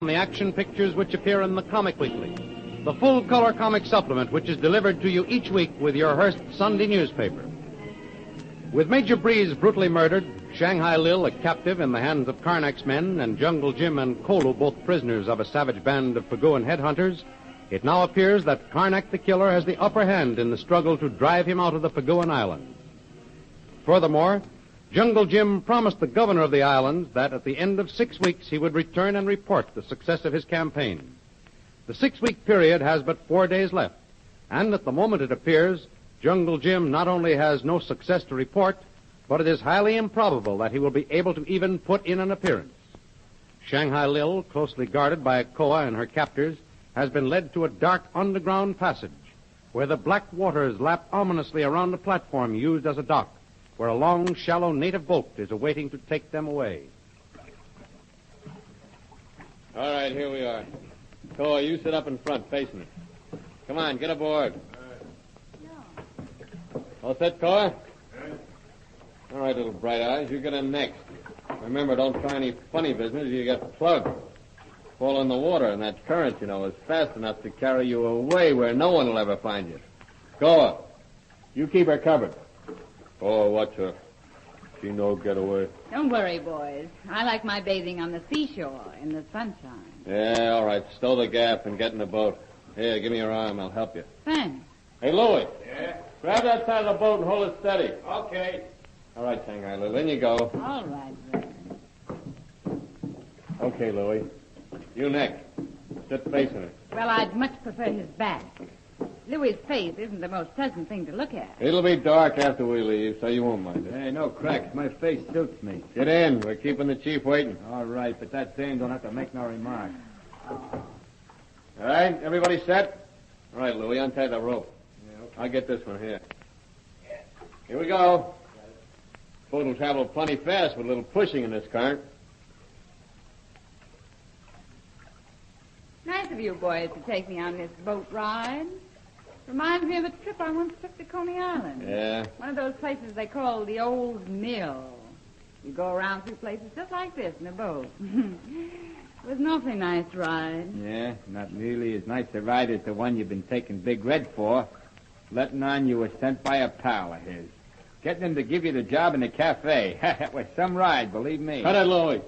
The action pictures which appear in the Comic Weekly, the full-color comic supplement which is delivered to you each week with your Hearst Sunday newspaper. With Major Breeze brutally murdered, Shanghai Lil a captive in the hands of Karnak's men, and Jungle Jim and Kolu both prisoners of a savage band of Paguan headhunters, it now appears that Karnak the killer has the upper hand in the struggle to drive him out of the Paguan islands. Furthermore, Jungle Jim promised the governor of the islands that at the end of 6 weeks he would return and report the success of his campaign. The 6-week period has but 4 days left, and at the moment it appears, Jungle Jim not only has no success to report, but it is highly improbable that he will be able to even put in an appearance. Shanghai Lil, closely guarded by Koa and her captors, has been led to a dark underground passage where the black waters lap ominously around a platform used as a dock, where a long, shallow native boat is awaiting to take them away. All right, here we are. Koa, you sit up in front, facing it. Come on, get aboard. All set, Koa? All right, little bright eyes, you get in next. Remember, don't try any funny business, you get plugged. Fall in the water, and that current, is fast enough to carry you away where no one will ever find you. Koa, you keep her covered. Oh, watch her. She no get away. Don't worry, boys. I like my bathing on the seashore in the sunshine. Yeah, all right. Stow the gaff and get in the boat. Here, give me your arm. I'll help you. Thanks. Hey, Louie. Yeah? Grab that side of the boat and hold it steady. Okay. All right, Shanghai Lil. In you go. All right, then. Okay, Louie. You next. Sit facing it. Well, I'd much prefer his back. Louis's face isn't the most pleasant thing to look at. It'll be dark after we leave, so you won't mind it. Hey, no cracks. My face suits me. Get in. We're keeping the chief waiting. All right, but that dame don't have to make no remark. All right, everybody set? All right, Louie, untie the rope. Yeah, okay. I'll get this one here. Here we go. Boat will travel plenty fast with a little pushing in this current. Nice of you boys to take me on this boat ride. Reminds me of a trip I once took to Coney Island. Yeah. One of those places they call the Old Mill. You go around through places just like this in a boat. It was an awfully nice ride. Yeah, not nearly as nice a ride as the one you've been taking Big Red for. Letting on you were sent by a pal of his. Getting him to give you the job in the cafe. That was some ride, believe me. Cut it, Louie.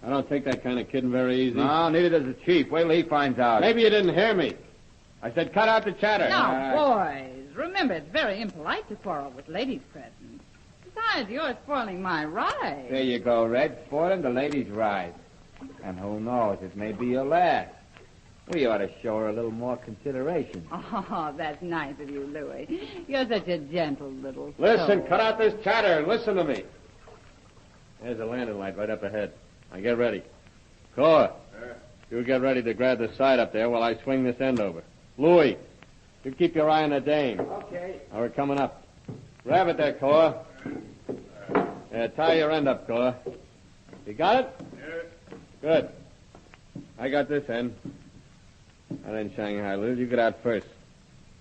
I don't take that kind of kidding very easy. No, neither does the chief. Wait till he finds out. Maybe you didn't hear me. I said cut out the chatter. Now, boys, remember it's very impolite to quarrel with ladies present. Besides, you're spoiling my ride. There you go, Red. Spoiling the lady's ride. And who knows, it may be your last. We ought to show her a little more consideration. Oh, that's nice of you, Louis. You're such a gentle little Listen, soul. cut out this chatter and listen to me. There's a landing light right up ahead. Now get ready. Koa, you get ready to grab the side up there while I swing this end over. Louie, you keep your eye on the dame. Okay. Now we're coming up. Grab it there, Koa. Yeah, tie your end up, Koa. You got it? Yeah. Good. I got this end. And then Shanghai Lil, you get out first.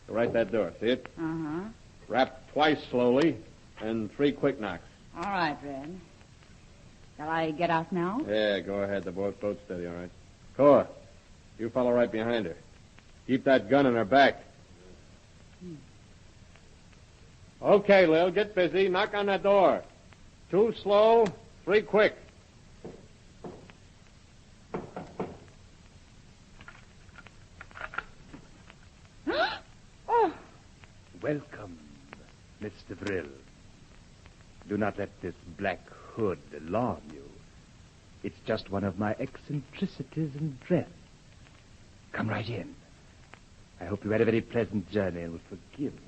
Go right that door. See it? Uh-huh. Rap twice slowly and 3 quick knocks. All right, Red. Shall I get out now? Yeah, go ahead. The boat's steady, all right. Koa, you follow right behind her. Keep that gun in her back. Okay, Lil, get busy. Knock on that door. 2 slow, 3 quick. Oh, Welcome, Mr. Brill. Do not let this black hood alarm you. It's just one of my eccentricities in dress. Come right in. I hope you had a very pleasant journey and will forgive me.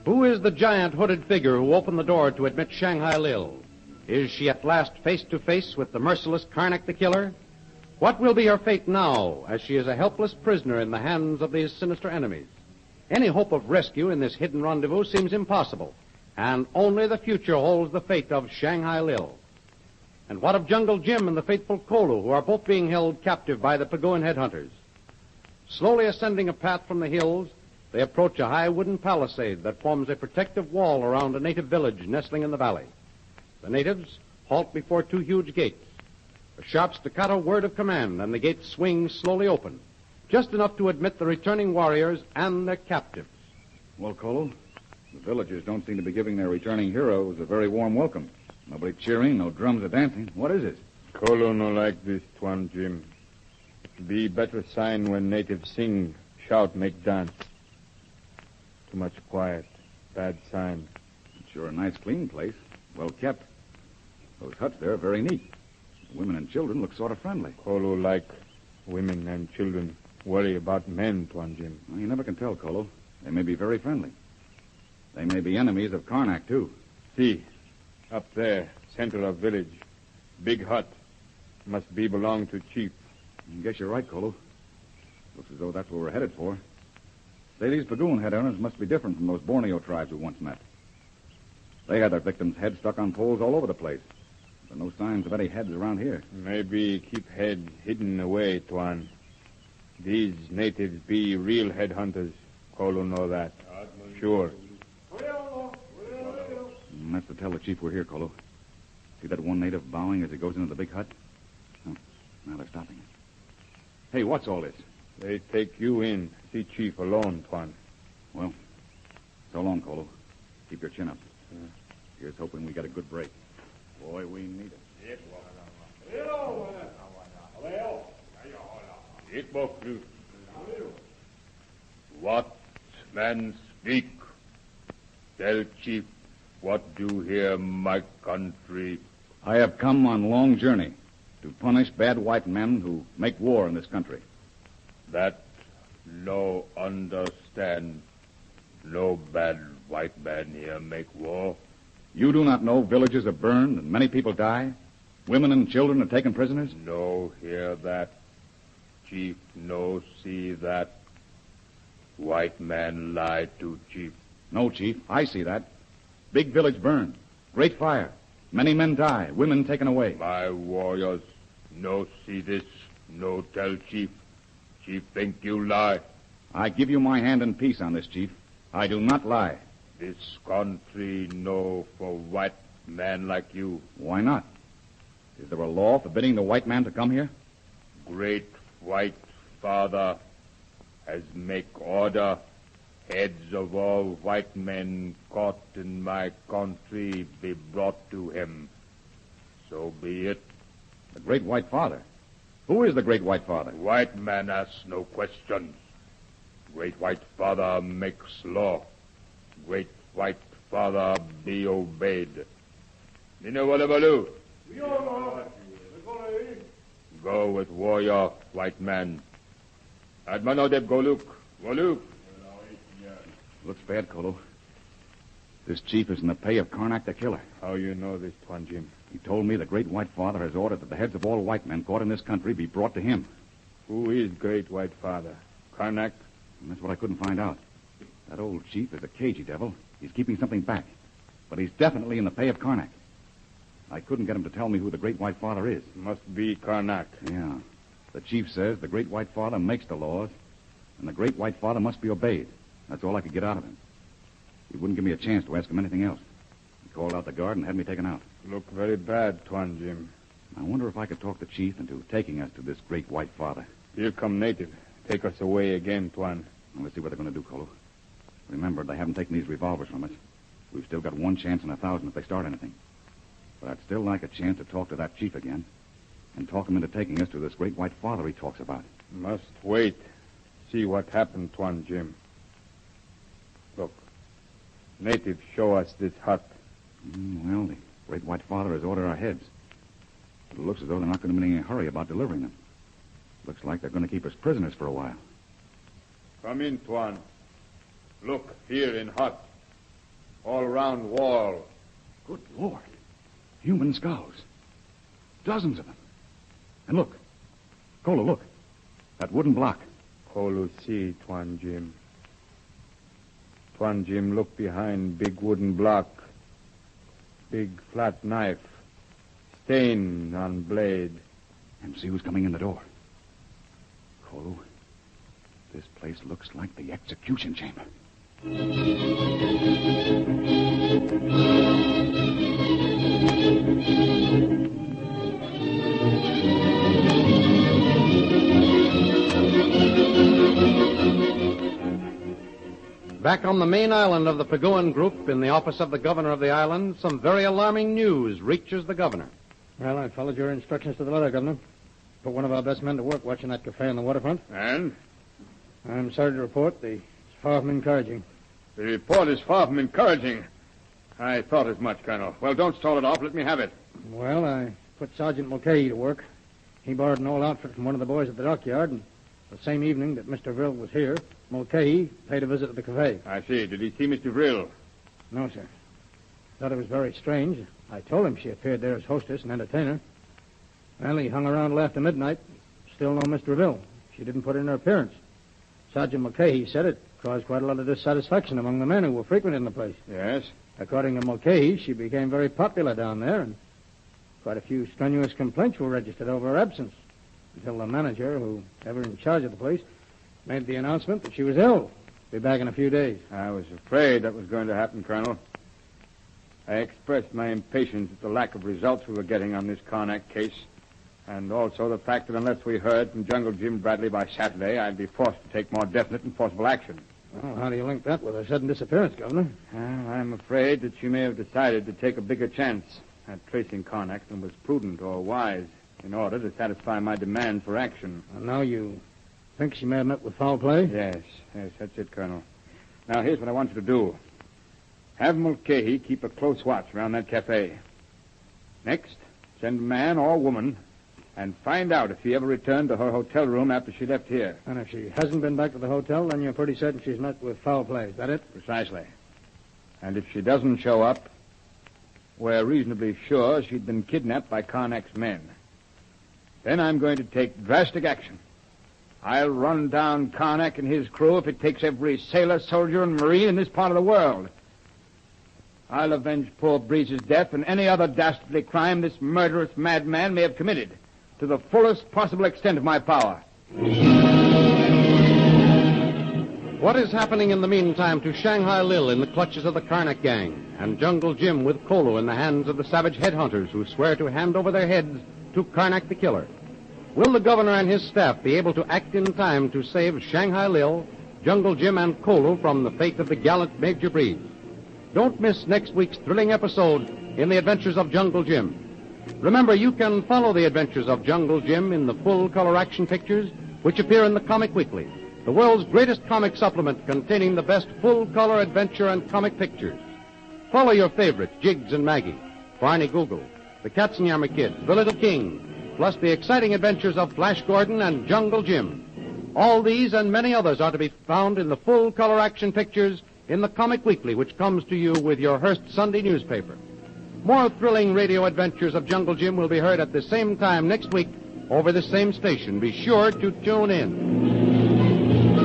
Who is the giant hooded figure who opened the door to admit Shanghai Lil? Is she at last face to face with the merciless Karnak the killer? What will be her fate now, as she is a helpless prisoner in the hands of these sinister enemies? Any hope of rescue in this hidden rendezvous seems impossible, and only the future holds the fate of Shanghai Lil. And what of Jungle Jim and the faithful Kolu, who are both being held captive by the Pagoan headhunters? Slowly ascending a path from the hills, they approach a high wooden palisade that forms a protective wall around a native village nestling in the valley. The natives halt before two huge gates. A sharp staccato word of command, and the gates swing slowly open, just enough to admit the returning warriors and their captives. Well, Kolo, the villagers don't seem to be giving their returning heroes a very warm welcome. Nobody cheering, no drums or dancing. What is it? Kolo no like this, Tuan Jim. Be better sign when natives sing, shout, make dance. Too much quiet. Bad sign. It's sure a nice, clean place. Well kept. Those huts there are very neat. The women and children look sort of friendly. Kolo like women and children. Worry about men, Tuan Jim. Well, you never can tell, Kolo. They may be very friendly. They may be enemies of Karnak, too. See, up there, center of village. Big hut. Must be belong to chief. I guess you're right, Kolo. Looks as though that's what we're headed for. Say, these Pagoon headhunters must be different from those Borneo tribes we once met. They had their victims' heads stuck on poles all over the place. There are no signs of any heads around here. Maybe keep head hidden away, Tuan. These natives be real headhunters. Kolo know that. Sure. That's to tell the chief we're here, Kolo. See that one native bowing as he goes into the big hut? Oh, now they're stopping it. Hey, what's all this? They take you in. See chief alone, Tuan. Well, so long, Kolo. Keep your chin up. Here's hoping we get a good break. Boy, we need it. What man speak? Tell chief what do here my country. I have come on long journey to punish bad white men who make war in this country. That no understand. No bad white man here make war. You do not know villages are burned and many people die? Women and children are taken prisoners? No hear that. Chief no see that. White man lie to chief. No, Chief. I see that. Big village burned. Great fire. Many men die. Women taken away. My warriors no see this. No tell chief. Chief think you lie. I give you my hand in peace on this, Chief. I do not lie. This country no for white man like you. Why not? Is there a law forbidding the white man to come here? Great white father has make order. Heads of all white men caught in my country be brought to him. So be it. The Great White Father? Who is the Great White Father? White man asks no questions. Great White Father makes law. Great White Father be obeyed. Ninawalabalu. Go with warrior, white man. Admanodeb Goluk. Goluk. Looks bad, Kolo. This chief is in the pay of Karnak the Killer. How you know this, Tuan Jim? He told me the Great White Father has ordered that the heads of all white men caught in this country be brought to him. Who is Great White Father? Karnak? And that's what I couldn't find out. That old chief is a cagey devil. He's keeping something back. But he's definitely in the pay of Karnak. I couldn't get him to tell me who the Great White Father is. Must be Karnak. Yeah. The chief says the Great White Father makes the laws, and the Great White Father must be obeyed. That's all I could get out of him. He wouldn't give me a chance to ask him anything else. He called out the guard and had me taken out. Look very bad, Tuan Jim. I wonder if I could talk the chief into taking us to this Great White Father. Here come native. Take us away again, Tuan. Now, let's see what they're going to do, Kolo. Remember, they haven't taken these revolvers from us. We've still got 1 chance in 1,000 if they start anything. But I'd still like a chance to talk to that chief again and talk him into taking us to this Great White Father he talks about. Must wait. See what happened, Tuan Jim. Look. Natives show us this hut. Well, the Great White Father has ordered our heads. It looks as though they're not going to be in any hurry about delivering them. Looks like they're going to keep us prisoners for a while. Come in, Tuan. Look, here in hut. All round wall. Good Lord. Human skulls. Dozens of them. And look. Kolo, look. That wooden block. Kolo see, Tuan Jim. Tuan Jim, look behind big wooden block. Big flat knife. stain on blade. And see who's coming in the door. Kolu, this place looks like the execution chamber. Back on the main island of the Paguan group, in the office of the governor of the island, some very alarming news reaches the governor. Well, I followed your instructions to the letter, Governor. Put one of our best men to work watching that cafe on the waterfront. And? I'm sorry to report it's far from encouraging. The report is far from encouraging. I thought as much, Colonel. Well, don't stall it off. Let me have it. Well, I put Sergeant Mulcahy to work. He borrowed an old outfit from one of the boys at the dockyard, and the same evening that Mr. Vril was here, Mulcahy paid a visit to the cafe. I see. Did he see Mr. Vril? No, sir. Thought it was very strange. I told him she appeared there as hostess and entertainer. Well, he hung around till after midnight. Still no Mr. Vril. She didn't put in her appearance. Sergeant Mulcahy said it caused quite a lot of dissatisfaction among the men who were frequenting the place. Yes? According to Mulcahy, she became very popular down there, and quite a few strenuous complaints were registered over her absence, until the manager, who ever in charge of the place, made the announcement that she was ill. Be back in a few days. I was afraid that was going to happen, Colonel. I expressed my impatience at the lack of results we were getting on this Karnak case, and also the fact that unless we heard from Jungle Jim Bradley by Saturday, I'd be forced to take more definite and forcible action. Well, how do you link that with her sudden disappearance, Governor? Well, I'm afraid that she may have decided to take a bigger chance at tracing Karnak than was prudent or wise in order to satisfy my demand for action. And now you think she may have met with foul play? Yes, that's it, Colonel. Now, here's what I want you to do. Have Mulcahy keep a close watch around that cafe. Next, send a man or woman and find out if she ever returned to her hotel room after she left here. And if she hasn't been back to the hotel, then you're pretty certain she's met with foul play. Is that it? Precisely. And if she doesn't show up, we're reasonably sure she'd been kidnapped by Karnak's men. Then I'm going to take drastic action. I'll run down Karnak and his crew if it takes every sailor, soldier, and marine in this part of the world. I'll avenge poor Breeze's death and any other dastardly crime this murderous madman may have committed to the fullest possible extent of my power. What is happening in the meantime to Shanghai Lil in the clutches of the Karnak gang, and Jungle Jim with Kolu in the hands of the savage headhunters who swear to hand over their heads to Karnak the killer? Will the governor and his staff be able to act in time to save Shanghai Lil, Jungle Jim, and Kolu from the fate of the gallant Major Breeze? Don't miss next week's thrilling episode in the adventures of Jungle Jim. Remember, you can follow the adventures of Jungle Jim in the full-color action pictures which appear in the Comic Weekly, the world's greatest comic supplement containing the best full-color adventure and comic pictures. Follow your favorites, Jiggs and Maggie, Barney Google, the Katzenjammer Kids, the Little King, plus the exciting adventures of Flash Gordon and Jungle Jim. All these and many others are to be found in the full-color action pictures in the Comic Weekly, which comes to you with your Hearst Sunday newspaper. More thrilling radio adventures of Jungle Jim will be heard at the same time next week over the same station. Be sure to tune in.